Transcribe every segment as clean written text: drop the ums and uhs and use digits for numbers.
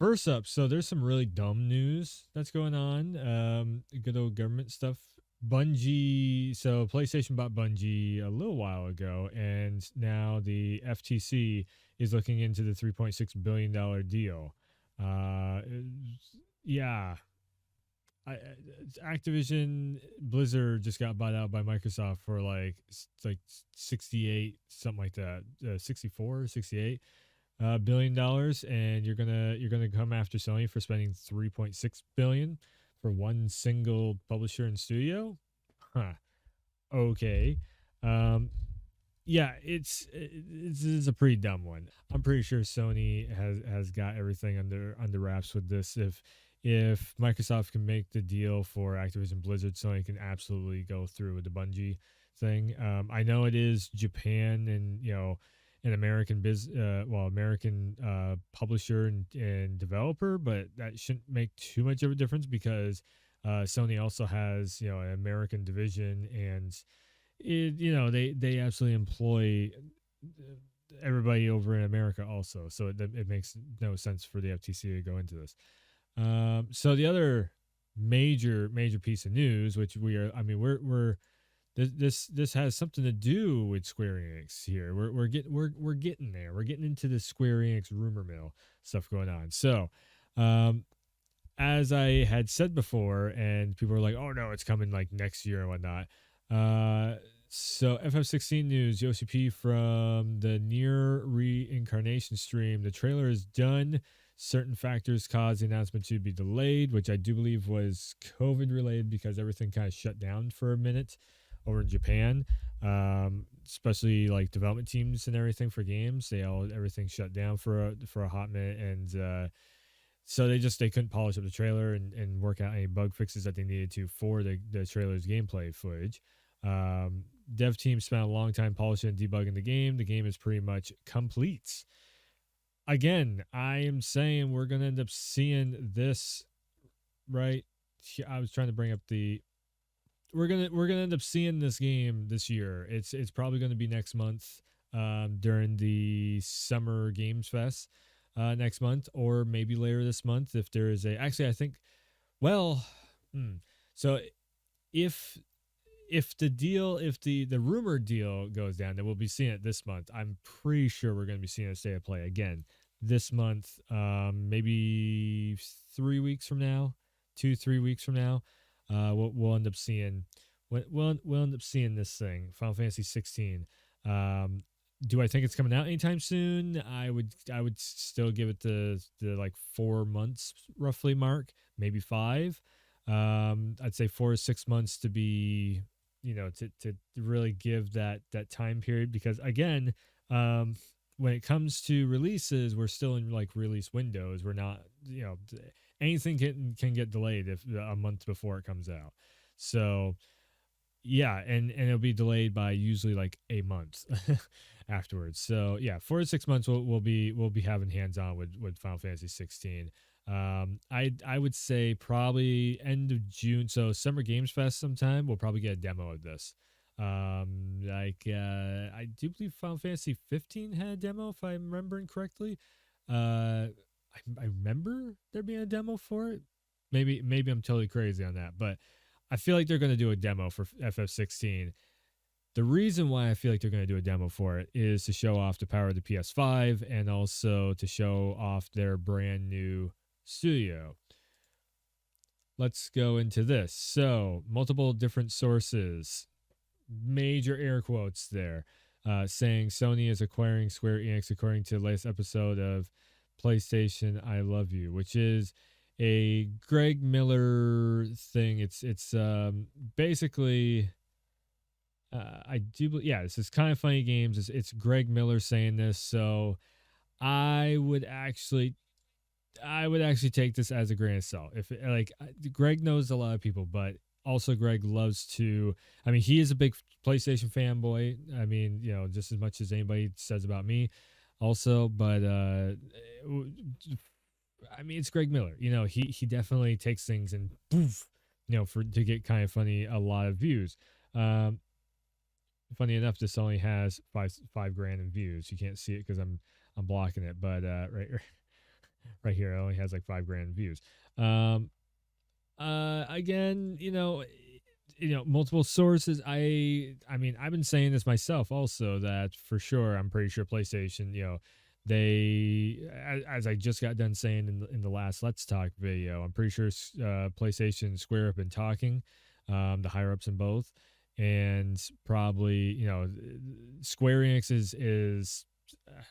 First up, so there's some really dumb news that's going on. Good old government stuff. Bungie, so PlayStation bought Bungie a little while ago, and now the FTC is looking into the $3.6 billion deal. Uh, yeah, Activision Blizzard just got bought out by Microsoft for like 68 something like that, 64, 68 billion dollars, and you're gonna come after Sony for spending 3.6 billion for one single publisher and studio. Huh. Okay. um yeah, this is a pretty dumb one. I'm pretty sure Sony has got everything under wraps with this. If Microsoft can make the deal for Activision Blizzard, Sony can absolutely go through with the Bungie thing. I know it is Japan, and an American publisher and developer, but that shouldn't make too much of a difference because Sony also has an American division, and they absolutely employ everybody over in America also. So it makes no sense for the FTC to go into this. So the other major piece of news, which we're this has something to do with Square Enix here. We're getting there. We're getting into the Square Enix rumor mill stuff going on. So, as I had said before, and people were like, "Oh no, it's coming like next year and whatnot." So FF16 news, Yoshi P from the Near Reincarnation stream. The trailer is done. Certain factors caused the announcement to be delayed, which I do believe was COVID related because everything kind of shut down for a minute over in Japan. Especially like development teams and everything for games. Everything shut down for a hot minute, and so they couldn't polish up the trailer and work out any bug fixes that they needed to for the trailer's gameplay footage. Dev team spent a long time polishing and debugging the game. The game is pretty much complete. Again, I am saying we're gonna end up seeing this right. I was trying to bring up the. We're gonna end up seeing this game this year. It's probably gonna be next month, during the Summer Games Fest, next month, or maybe later this month if there is a. Actually, I think. Well, so if the rumored deal goes down, then we'll be seeing it this month. I'm pretty sure we're going to be seeing a state of play again this month. Maybe 3 weeks from now, 2-3 weeks from now, we'll end up seeing. We'll end up seeing this thing, Final Fantasy 16. Do I think it's coming out anytime soon? I would still give it the like 4 months roughly mark, maybe 5. I'd say 4 to 6 months to be, to really give that time period, because again, when it comes to releases, we're still in like release windows. We're not, anything can get delayed if a month before it comes out. So yeah, and it'll be delayed by usually like a month afterwards. So yeah, 4 to 6 months we'll be having hands on with Final Fantasy 16. I would say probably end of June, so Summer Games Fest sometime. We'll probably get a demo of this. I do believe Final Fantasy 15 had a demo, if I'm remembering correctly. I remember there being a demo for it. Maybe I'm totally crazy on that, but I feel like they're going to do a demo for FF16. The reason why I feel like they're going to do a demo for it is to show off the power of the PS5, and also to show off their brand new studio. Let's go into this. So, multiple different sources, major air quotes there, saying Sony is acquiring Square Enix according to the latest episode of PlayStation I Love You, which is a Greg Miller thing. It's basically, I do, yeah, this is Kind of Funny Games. It's Greg Miller saying this, so I would actually take this as a grain of salt. If Greg knows a lot of people, but also Greg loves to. I mean, he is a big PlayStation fanboy. I mean, just as much as anybody says about me, also. But I mean, it's Greg Miller. He definitely takes things and poof, to get Kind of Funny a lot of views. Funny enough, this only has five grand in views. You can't see it because I'm blocking it, but right. right here. It only has like 5 grand views. Um, again, multiple sources. I mean, I've been saying this myself also, that for sure, I'm pretty sure PlayStation, they, as I just got done saying in the last Let's Talk video, I'm pretty sure PlayStation and Square have been talking, the higher ups in both, and probably, Square Enix is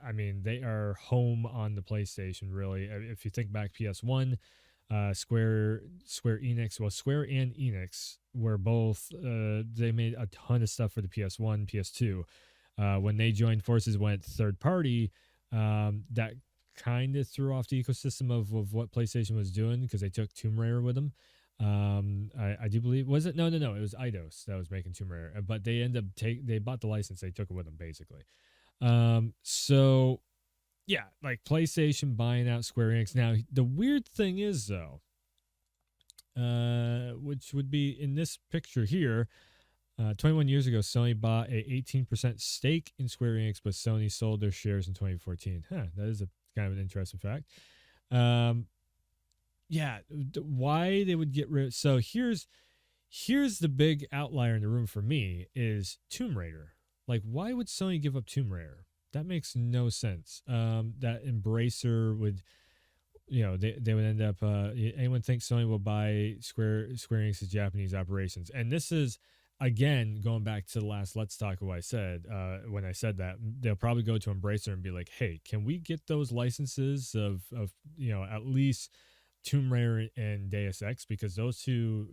I mean, they are home on the PlayStation, really. If you think back, PS1, Square Enix, well, Square and Enix were both, they made a ton of stuff for the PS1, PS2. When they joined forces, went third party, that kind of threw off the ecosystem of what PlayStation was doing, because they took Tomb Raider with them. I do believe, was it? No, it was Eidos that was making Tomb Raider, but they ended up they bought the license, they took it with them basically. So yeah, like PlayStation buying out Square Enix. Now the weird thing is though, which would be in this picture here. 21 years ago, Sony bought a 18% stake in Square Enix, but Sony sold their shares in 2014. That is a kind of an interesting fact. Um, yeah, why they would get rid. So here's the big outlier in the room for me is Tomb Raider. Like, why would Sony give up Tomb Raider? That makes no sense. That Embracer would, they would end up. Anyone think Sony will buy Square Enix's Japanese operations? And this is again going back to the last Let's Talk. What I said, when I said that, they'll probably go to Embracer and be like, "Hey, can we get those licenses of at least Tomb Raider and Deus Ex, because those two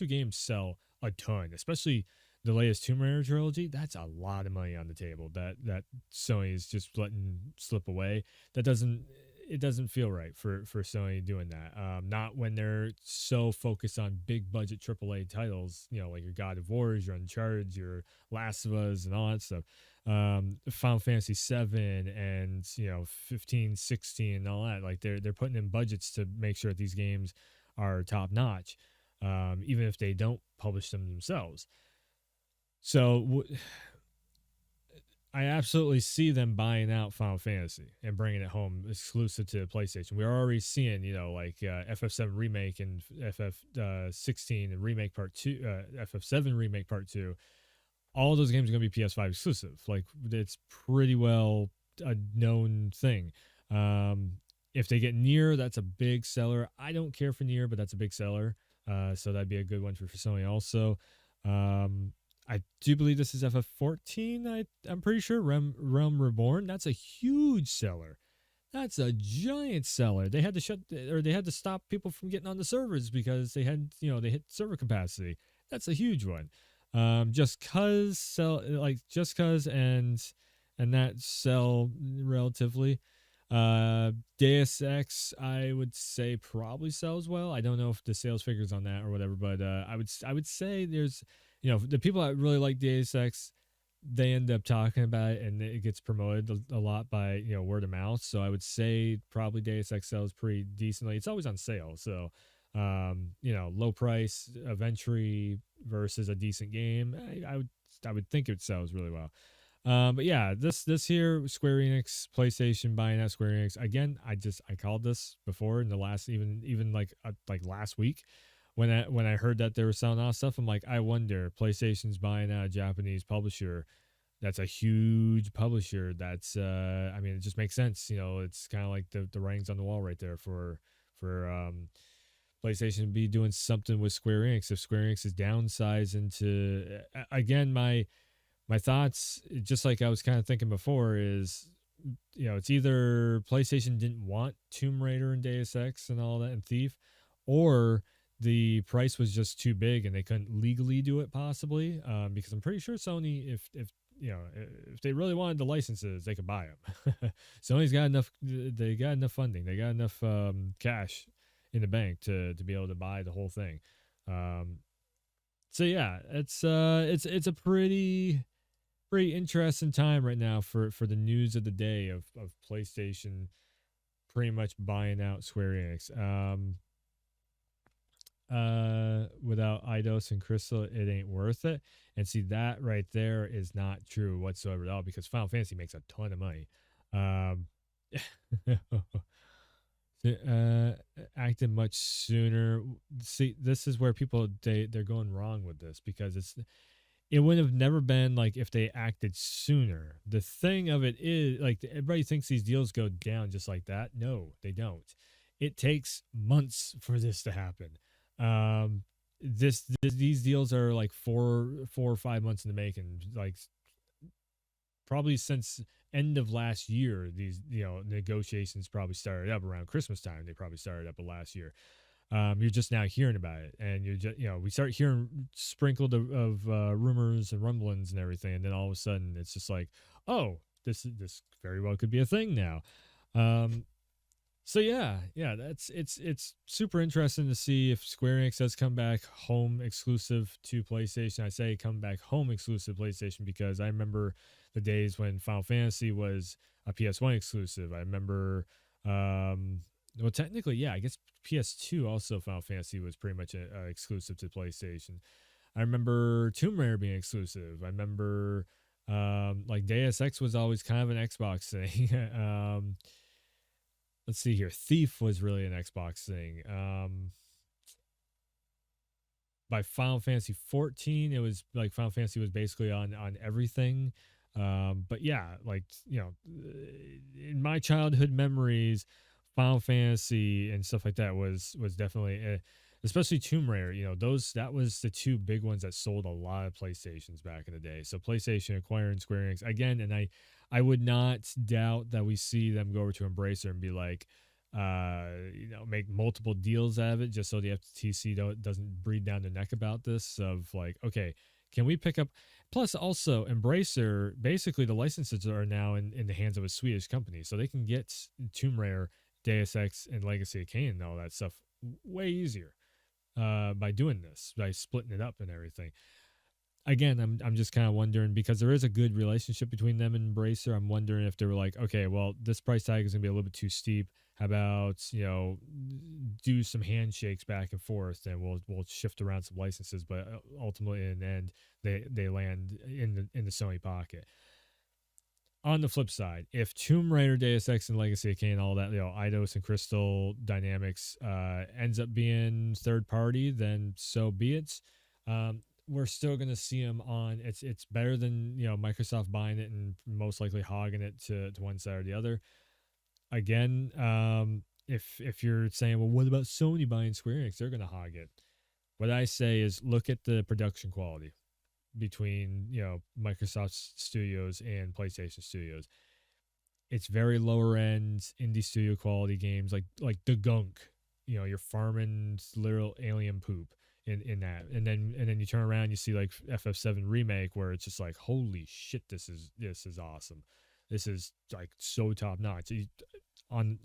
games sell a ton, especially the latest Tomb Raider trilogy. That's a lot of money on the table that Sony is just letting slip away. It doesn't feel right for Sony doing that. Not when they're so focused on big budget AAA titles, like your God of Wars, your Uncharted, your Last of Us, and all that stuff. Final Fantasy 7 and 15, 16, and all that. Like they're putting in budgets to make sure that these games are top notch, even if they don't publish them themselves. So I absolutely see them buying out Final Fantasy and bringing it home exclusive to PlayStation. We're already seeing, like FF7 remake and FF16 and remake part two, FF7 remake part two. All those games are going to be PS5 exclusive. Like, it's pretty well a known thing. If they get Nier, that's a big seller. I don't care for Nier, but that's a big seller. So that'd be a good one for Sony also. I do believe this is FF14. I'm pretty sure Realm Reborn. That's a huge seller. That's a giant seller. They had to they had to stop people from getting on the servers because they had, they hit server capacity. That's a huge one. Just cause and that sell relatively. Deus Ex, I would say probably sells well. I don't know if the sales figures on that or whatever, but I would say there's, the people that really like Deus Ex, they end up talking about it and it gets promoted a lot by word of mouth. So I would say probably Deus Ex sells pretty decently. It's always on sale, so low price of entry versus a decent game. I would think it sells really well. But yeah, this here, Square Enix, PlayStation buying out Square Enix again. I called this before in the last even like last week when I heard that they were selling off stuff. I'm like, I wonder, PlayStation's buying out a Japanese publisher. That's a huge publisher. That's I mean, it just makes sense. It's kind of like the writings on the wall right there for PlayStation to be doing something with Square Enix. If Square Enix is downsized into, again, my thoughts, just like I was kind of thinking before, is it's either PlayStation didn't want Tomb Raider and Deus Ex and all that and Thief, or the price was just too big and they couldn't legally do it possibly. Because I'm pretty sure Sony, if they really wanted the licenses, they could buy them. Sony's got enough. They got enough funding. They got enough cash in the bank to be able to buy the whole thing. So yeah, it's a pretty interesting time right now for the news of the day of PlayStation pretty much buying out Square Enix. Without Eidos and Crystal, it ain't worth it. And see, that right there is not true whatsoever at all, because Final Fantasy makes a ton of money. acted much sooner. See, this is where people they're going wrong with this because it would have never been like if they acted sooner. The thing of it is like everybody thinks these deals go down just like that. No, they don't. It takes months for this to happen. Um, these deals are like 4 or 5 months in the making. Like probably since end of last year, these negotiations probably started up around Christmas time. They probably started up last year. You're just now hearing about it, and you're just we start hearing sprinkled of rumors and rumblings and everything, and then all of a sudden it's just like, oh, this very well could be a thing now. Um, so yeah, it's super interesting to see if Square Enix does come back home exclusive to PlayStation. I say come back home exclusive PlayStation because I remember the days when Final Fantasy was a PS1 exclusive. I remember, well, technically, yeah, I guess PS2 also Final Fantasy was pretty much exclusive to PlayStation. I remember Tomb Raider being exclusive. I remember, like Deus Ex was always kind of an Xbox thing. Let's see here. Thief was really an Xbox thing. By Final Fantasy 14, it was like Final Fantasy was basically on everything. But yeah, like in my childhood memories, Final Fantasy and stuff like that was definitely, especially Tomb Raider. That was the two big ones that sold a lot of PlayStations back in the day. So PlayStation acquiring Square Enix again, and I would not doubt that we see them go over to Embracer and be like, make multiple deals out of it just so the FTC doesn't breathe down their neck about this. Of like, okay, can we pick up? Plus, also Embracer, basically the licenses are now in the hands of a Swedish company, so they can get Tomb Raider, Deus Ex, and Legacy of Kain and all that stuff way easier by doing this, by splitting it up and everything. Again, I'm just kind of wondering because there is a good relationship between them and Embracer. I'm wondering if they were like, okay, well, this price tag is gonna be a little bit too steep. How about do some handshakes back and forth, and we'll shift around some licenses, but ultimately in the end they land in the Sony pocket. On the flip side, if Tomb Raider, Deus Ex, and Legacy of Kain, all that, Eidos and Crystal Dynamics ends up being third party, then so be it. We're still going to see them on. It's better than Microsoft buying it and most likely hogging it to one side or the other. Again, if you're saying, well, what about Sony buying Square Enix? They're going to hog it. What I say is look at the production quality between Microsoft Studios and PlayStation Studios. It's very lower end indie studio quality games like The Gunk. You're farming literal alien poop in that, and then you turn around, you see like FF7 remake where it's just like, holy shit, this is awesome. This is like so top notch. On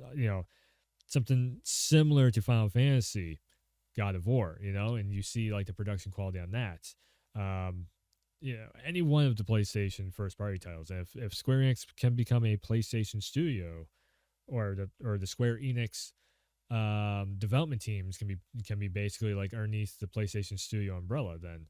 something similar to Final Fantasy, God of War, and you see like the production quality on that. Any one of the PlayStation first party titles. And if Square Enix can become a PlayStation studio, or the Square Enix development teams can be basically like underneath the PlayStation Studio umbrella, then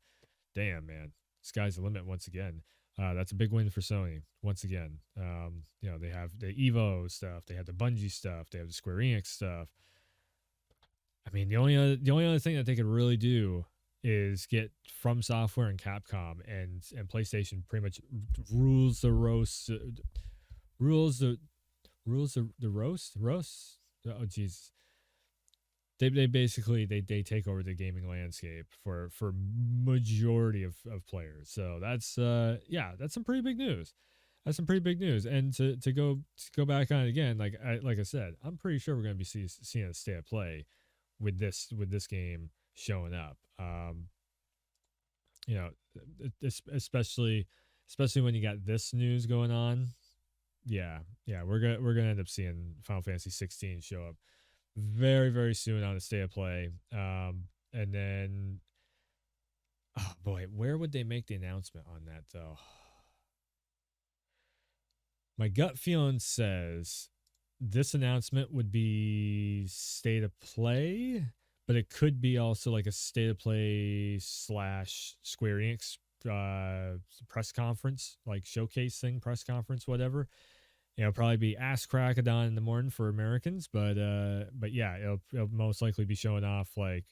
damn man, sky's the limit once again. That's a big win for Sony once again. They have the Evo stuff, they have the Bungie stuff, they have the Square Enix stuff. I mean, the only other thing that they could really do is get From Software and Capcom, and PlayStation pretty much rules the roast, rules the roast. Oh Jesus. They basically they take over the gaming landscape for majority of players. So that's some pretty big news. That's some pretty big news. And to go back on it again, like I said, I'm pretty sure we're going to be seeing a state of play with this game showing up. Especially when you got this news going on. Yeah, we're gonna end up seeing Final Fantasy 16 show up very, very soon on a state of play. And then, oh boy, where would they make the announcement on that though? My gut feeling says this announcement would be state of play, but it could be also like a state of play / Square Enix press conference, like showcase thing, press conference, whatever. It'll probably be ass crack of dawn in the morning for Americans, but yeah, it'll most likely be showing off like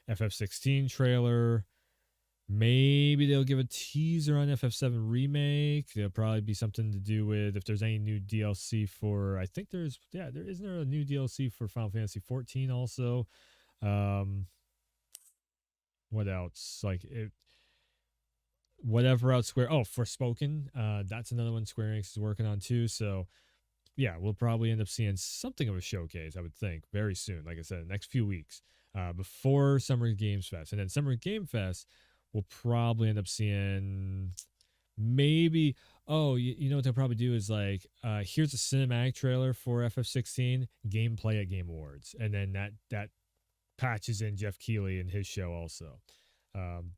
FF16 trailer. Maybe they'll give a teaser on FF7 remake. There'll probably be something to do with if there's any new DLC for. I think there isn't there a new DLC for Final Fantasy 14 also. Um, what else? Like it, whatever else Square. Oh, Forspoken. That's another one Square Enix is working on too. So yeah, we'll probably end up seeing something of a showcase, I would think, very soon. Like I said, the next few weeks, before Summer Games Fest. And then Summer Game Fest, we'll probably end up seeing maybe, oh, you know what they'll probably do is like, here's a cinematic trailer for FF16, gameplay at Game Awards. And then that patches in Jeff Keighley and his show also.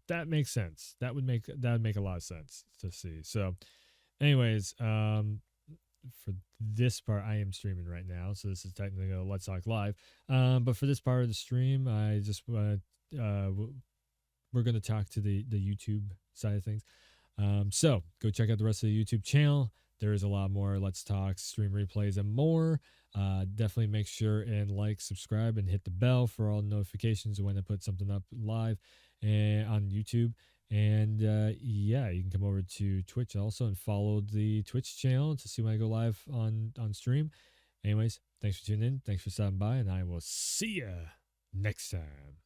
That makes sense. That would make a lot of sense to see. So, anyways, for this part, I am streaming right now, so this is technically a Let's Talk Live. But for this part of the stream, I just we're going to talk to the YouTube side of things. So go check out the rest of the YouTube channel. There is a lot more Let's Talk, stream replays, and more. Definitely make sure and like, subscribe, and hit the bell for all notifications when I put something up live and on YouTube. And yeah, you can come over to Twitch also and follow the Twitch channel to see when I go live on stream. Anyways, thanks for tuning in. Thanks for stopping by, and I will see ya next time.